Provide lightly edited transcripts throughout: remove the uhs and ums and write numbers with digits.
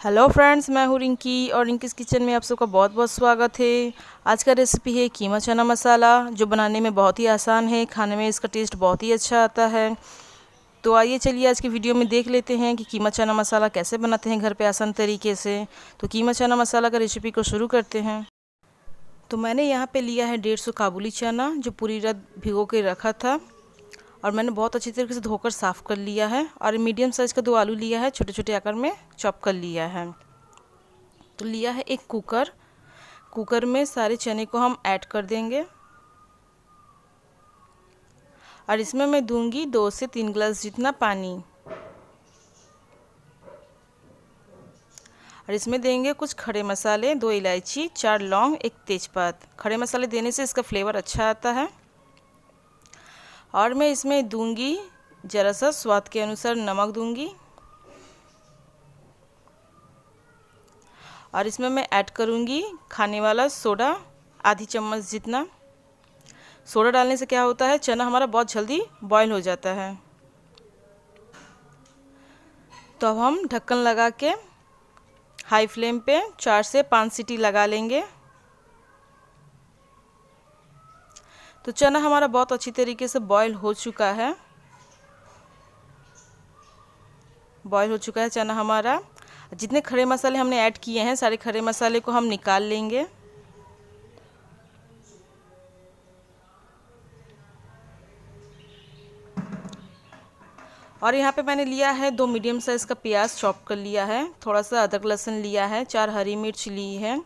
Hello friends, मैं हूँ रिंकी और रिंकीज़ किचन में आप सबका बहुत बहुत स्वागत है। आज का रेसिपी है कीमा चना मसाला, जो बनाने में बहुत ही आसान है, खाने में इसका टेस्ट बहुत ही अच्छा आता है। तो आइए चलिए आज की वीडियो में देख लेते हैं कि कीमा चना मसाला कैसे बनाते हैं घर पे आसान तरीके से। तो कीमा चना मसाला का रेसिपी को शुरू करते हैं। तो मैंने यहाँ पे लिया है 150 काबुली चना, जो पूरी रात भिगो के रखा था और मैंने बहुत अच्छी तरीके से धोकर साफ़ कर लिया है। और मीडियम साइज़ का 2 आलू लिया है, छोटे छोटे आकार में चॉप कर लिया है। तो लिया है एक कुकर में सारे चने को हम ऐड कर देंगे और इसमें मैं दूंगी 2 से 3 गिलास जितना पानी। और इसमें देंगे कुछ खड़े मसाले, 2 इलायची, 4 लौंग, 1 तेज़पात। खड़े मसाले देने से इसका फ्लेवर अच्छा आता है। और मैं इसमें दूंगी ज़रा सा स्वाद के अनुसार नमक दूंगी और इसमें मैं ऐड करूंगी खाने वाला सोडा, आधी चम्मच जितना। सोडा डालने से क्या होता है, चना हमारा बहुत जल्दी बॉईल हो जाता है। तो अब हम ढक्कन लगा के हाई फ्लेम पे 4 से 5 सीटी लगा लेंगे। तो चना हमारा बहुत अच्छी तरीके से बॉईल हो चुका है। बॉईल हो चुका है चना हमारा। जितने खड़े मसाले हमने ऐड किए हैं, सारे खड़े मसाले को हम निकाल लेंगे। और यहाँ पे मैंने लिया है 2 मीडियम साइज़ का प्याज चॉप कर लिया है, थोड़ा सा अदरक लहसुन लिया है, 4 हरी मिर्च ली है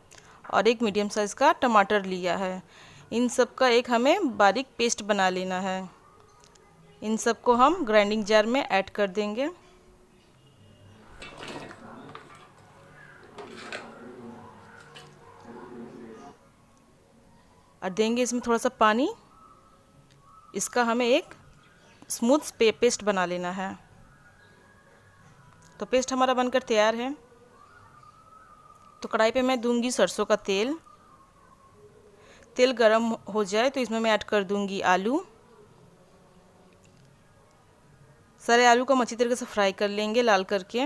और 1 मीडियम साइज़ का टमाटर लिया है। इन सब का एक हमें बारीक पेस्ट बना लेना है। इन सब को हम ग्राइंडिंग जार में ऐड कर देंगे। और देंगे इसमें थोड़ा सा पानी। इसका हमें एक स्मूथ पेस्ट बना लेना है। तो पेस्ट हमारा बनकर तैयार है। तो कढ़ाई पे मैं दूंगी सरसों का तेल। तेल गरम हो जाए तो इसमें मैं ऐड कर दूंगी आलू। सारे आलू को हम अच्छी तरीके से फ्राई कर लेंगे लाल करके।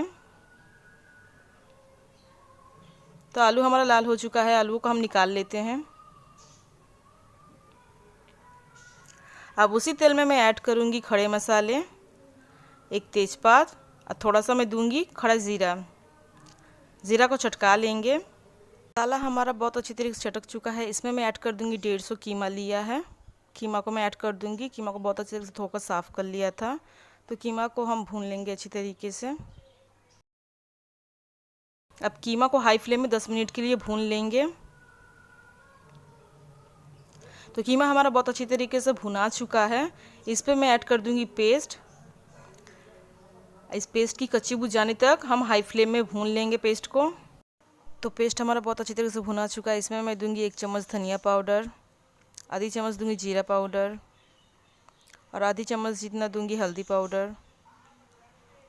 तो आलू हमारा लाल हो चुका है, आलू को हम निकाल लेते हैं। अब उसी तेल में मैं ऐड करूंगी खड़े मसाले, 1 तेज़पात और थोड़ा सा मैं दूंगी खड़ा ज़ीरा। ज़ीरा को चटका लेंगे। मसाला हमारा बहुत अच्छी तरीके से चटक चुका है। इसमें मैं ऐड कर दूंगी 150 कीमा लिया है। कीमा को मैं ऐड कर दूंगी। कीमा को बहुत अच्छी तरीके से धोकर साफ़ कर लिया था। तो कीमा को हम भून लेंगे अच्छी तरीके से। अब कीमा को हाई फ्लेम में 10 मिनट के लिए भून लेंगे। तो कीमा हमारा बहुत अच्छी तरीके से भुना चुका है। इस पर मैं ऐड कर दूंगी पेस्ट। इस पेस्ट की कच्ची बू जाने तक हम हाई फ्लेम में भून लेंगे पेस्ट को। तो पेस्ट हमारा बहुत अच्छी तरीके से भुना चुका है। इसमें मैं दूंगी 1 चम्मच धनिया पाउडर, आधी चम्मच दूंगी जीरा पाउडर और आधी चम्मच जितना दूंगी हल्दी पाउडर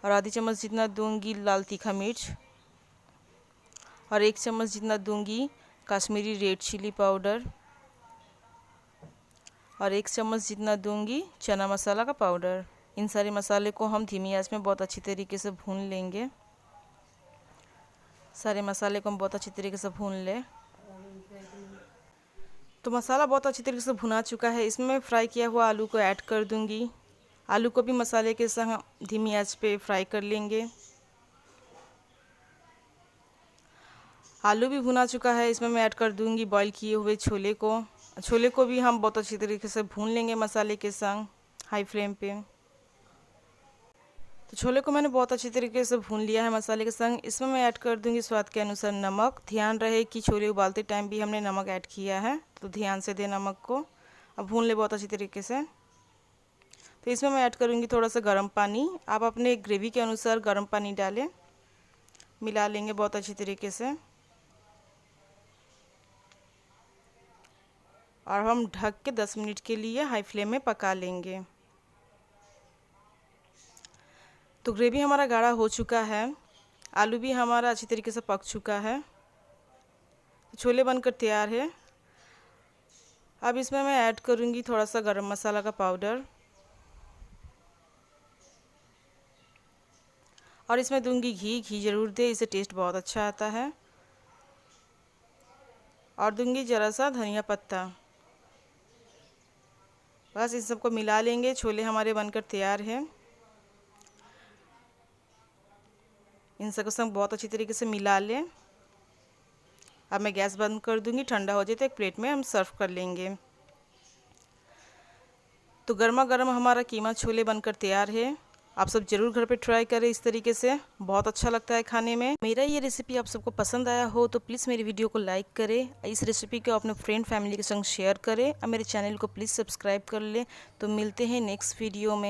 और आधी चम्मच जितना दूंगी लाल तीखा मिर्च और 1 चम्मच जितना दूंगी कश्मीरी रेड चिली पाउडर और 1 चम्मच जितना दूंगी चना मसाला का पाउडर। इन सारे मसाले को हम धीमी आंच में बहुत अच्छी तरीके से भून लेंगे। सारे मसाले को हम बहुत अच्छी तरीके से भून लें। तो मसाला बहुत अच्छी तरीके से भुना चुका है। इसमें मैं फ्राई किया हुआ आलू को ऐड कर दूंगी। आलू को भी मसाले के संग धीमी आंच पे फ्राई कर लेंगे। आलू भी भुना चुका है। इसमें मैं ऐड कर दूंगी बॉईल किए हुए छोले को। छोले को भी हम बहुत अच्छी तरीके से भून लेंगे मसाले के संग हाई फ्लेम पे। तो छोले को मैंने बहुत अच्छी तरीके से भून लिया है मसाले के संग। इसमें मैं ऐड कर दूंगी स्वाद के अनुसार नमक। ध्यान रहे कि छोले उबालते टाइम भी हमने नमक ऐड किया है, तो ध्यान से दें नमक को। अब भून ले बहुत अच्छी तरीके से। तो इसमें मैं ऐड करूंगी थोड़ा सा गर्म पानी। आप अपने ग्रेवी के अनुसार गर्म पानी डालें। मिला लेंगे बहुत अच्छी तरीके से और हम ढक के 10 मिनट के लिए हाई फ्लेम में पका लेंगे। तो ग्रेवी हमारा गाढ़ा हो चुका है। आलू भी हमारा अच्छी तरीके से पक चुका है। तो छोले बनकर तैयार है। अब इसमें मैं ऐड करूंगी थोड़ा सा गरम मसाला का पाउडर और इसमें दूंगी घी ज़रूर दे, इससे टेस्ट बहुत अच्छा आता है। और दूंगी ज़रा सा धनिया पत्ता। बस इन सबको मिला लेंगे। छोले हमारे बनकर तैयार है। इन सबको सब बहुत अच्छी तरीके से मिला लें। अब मैं गैस बंद कर दूंगी। ठंडा हो जाए तो एक प्लेट में हम सर्व कर लेंगे। तो गर्मा गर्म हमारा कीमा छोले बनकर तैयार है। आप सब ज़रूर घर पे ट्राई करें इस तरीके से, बहुत अच्छा लगता है खाने में। मेरा ये रेसिपी आप सबको पसंद आया हो तो प्लीज़ मेरी वीडियो को लाइक करें। इस रेसिपी को अपने फ्रेंड फैमिली के संग शेयर करें और मेरे चैनल को प्लीज़ सब्सक्राइब कर लें। तो मिलते हैं नेक्स्ट वीडियो में।